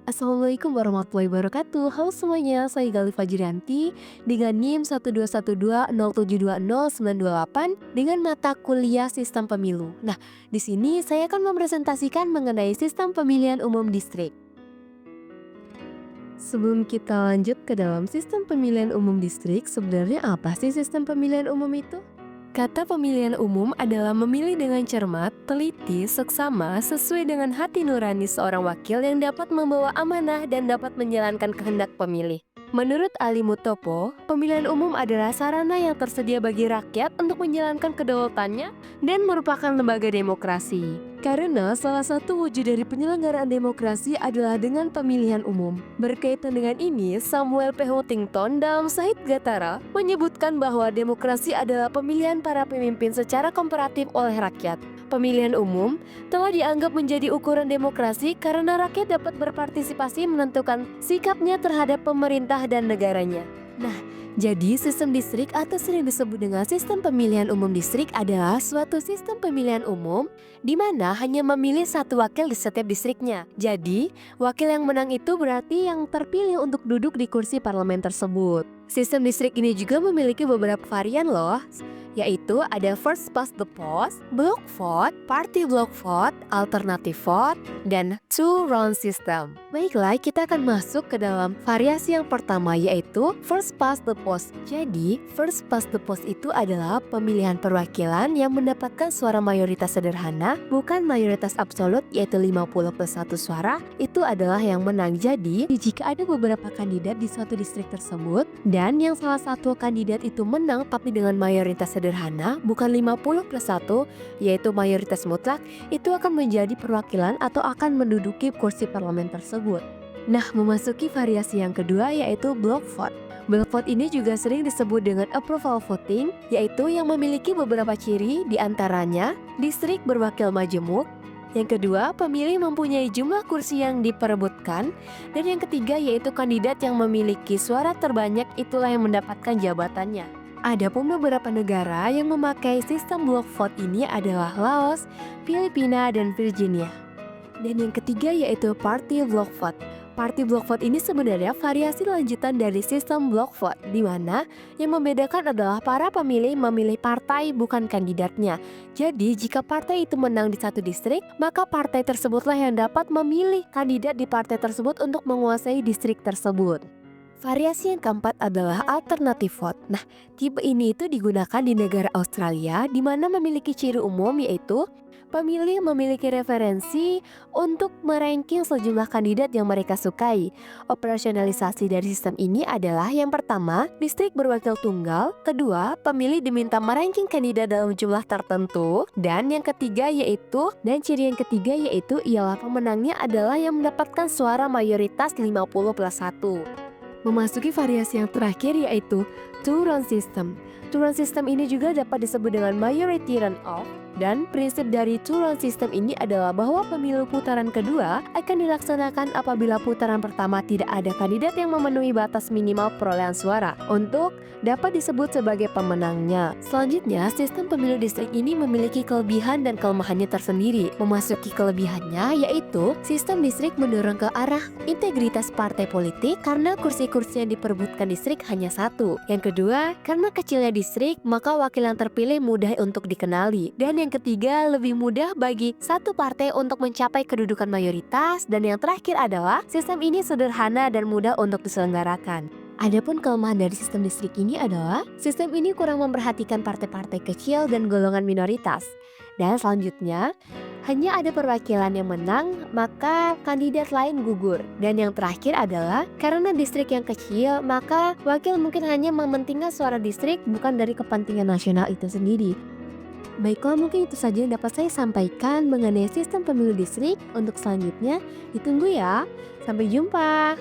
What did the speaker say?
Assalamualaikum warahmatullahi wabarakatuh. Halo semuanya, saya Gali Fajrianti dengan NIM 12120720928 dengan mata kuliah Sistem Pemilu. Nah, di sini saya akan mempresentasikan mengenai Sistem Pemilihan Umum Distrik. Sebelum kita lanjut ke dalam Sistem Pemilihan Umum Distrik, sebenarnya apa sih Sistem Pemilihan Umum itu? Kata pemilihan umum adalah memilih dengan cermat, teliti, seksama, sesuai dengan hati nurani seorang wakil yang dapat membawa amanah dan dapat menjalankan kehendak pemilih. Menurut Ali Mutopo, pemilihan umum adalah sarana yang tersedia bagi rakyat untuk menjalankan kedaulatannya dan merupakan lembaga demokrasi. Karena salah satu wujud dari penyelenggaraan demokrasi adalah dengan pemilihan umum. Berkaitan dengan ini, Samuel P. Huntington dalam Sahid Gatara menyebutkan bahwa demokrasi adalah pemilihan para pemimpin secara komparatif oleh rakyat. Pemilihan umum telah dianggap menjadi ukuran demokrasi karena rakyat dapat berpartisipasi menentukan sikapnya terhadap pemerintah dan negaranya. Nah, jadi sistem distrik atau sering disebut dengan sistem pemilihan umum distrik adalah suatu sistem pemilihan umum di mana hanya memilih satu wakil di setiap distriknya. Jadi, wakil yang menang itu berarti yang terpilih untuk duduk di kursi parlemen tersebut. Sistem distrik ini juga memiliki beberapa varian loh, yaitu ada first past the post, block vote, party block vote, alternative vote, dan two round system. Baiklah, kita akan masuk ke dalam variasi yang pertama yaitu first past the post. Jadi, first past the post itu adalah pemilihan perwakilan yang mendapatkan suara mayoritas sederhana, bukan mayoritas absolut yaitu 50+1 suara, itu adalah yang menang. Jadi, jika ada beberapa kandidat di suatu distrik tersebut, dan yang salah satu kandidat itu menang tapi dengan mayoritas sederhana, bukan 50+1, yaitu mayoritas mutlak, itu akan menjadi perwakilan atau akan menduduki kursi parlemen tersebut. Nah, memasuki variasi yang kedua yaitu block vote. Block vote ini juga sering disebut dengan approval voting, yaitu yang memiliki beberapa ciri diantaranya distrik berwakil majemuk. Yang kedua, pemilih mempunyai jumlah kursi yang diperebutkan. Dan yang ketiga yaitu kandidat yang memiliki suara terbanyak itulah yang mendapatkan jabatannya. Adapun beberapa negara yang memakai sistem block vote ini adalah Laos, Filipina, dan Virginia. Dan yang ketiga yaitu party block vote. Party block vote ini sebenarnya variasi lanjutan dari sistem block vote, di mana yang membedakan adalah para pemilih memilih partai bukan kandidatnya. Jadi jika partai itu menang di satu distrik, maka partai tersebutlah yang dapat memilih kandidat di partai tersebut untuk menguasai distrik tersebut. Variasi yang keempat adalah alternative vote. Nah, tipe ini itu digunakan di negara Australia di mana memiliki ciri umum yaitu pemilih memiliki referensi untuk meranking sejumlah kandidat yang mereka sukai. Operasionalisasi dari sistem ini adalah yang pertama, distrik berwakil tunggal, kedua, pemilih diminta meranking kandidat dalam jumlah tertentu, dan yang ketiga yaitu, ciri yang ketiga yaitu ialah pemenangnya adalah yang mendapatkan suara mayoritas 50+1. Memasuki variasi yang terakhir yaitu two-round system. Two-round system ini juga dapat disebut dengan majority runoff. Dan prinsip dari two-round system ini adalah bahwa pemilu putaran kedua akan dilaksanakan apabila putaran pertama tidak ada kandidat yang memenuhi batas minimal perolehan suara untuk dapat disebut sebagai pemenangnya. Selanjutnya, sistem pemilu distrik ini memiliki kelebihan dan kelemahannya tersendiri. Memasuki kelebihannya yaitu sistem distrik mendorong ke arah integritas partai politik karena kursi-kursi yang diperebutkan distrik hanya satu. Yang kedua, karena kecilnya distrik, maka wakil yang terpilih mudah untuk dikenali. Dan yang ketiga, lebih mudah bagi satu partai untuk mencapai kedudukan mayoritas. Dan yang terakhir adalah sistem ini sederhana dan mudah untuk diselenggarakan. Adapun kelemahan dari sistem distrik ini adalah sistem ini kurang memperhatikan partai-partai kecil dan golongan minoritas. Dan selanjutnya, hanya ada perwakilan yang menang, maka kandidat lain gugur. Dan yang terakhir adalah karena distrik yang kecil, maka wakil mungkin hanya mementingkan suara distrik bukan dari kepentingan nasional itu sendiri. Baiklah, mungkin itu saja yang dapat saya sampaikan mengenai sistem pemilu distrik. Untuk selanjutnya, ditunggu ya. Sampai jumpa.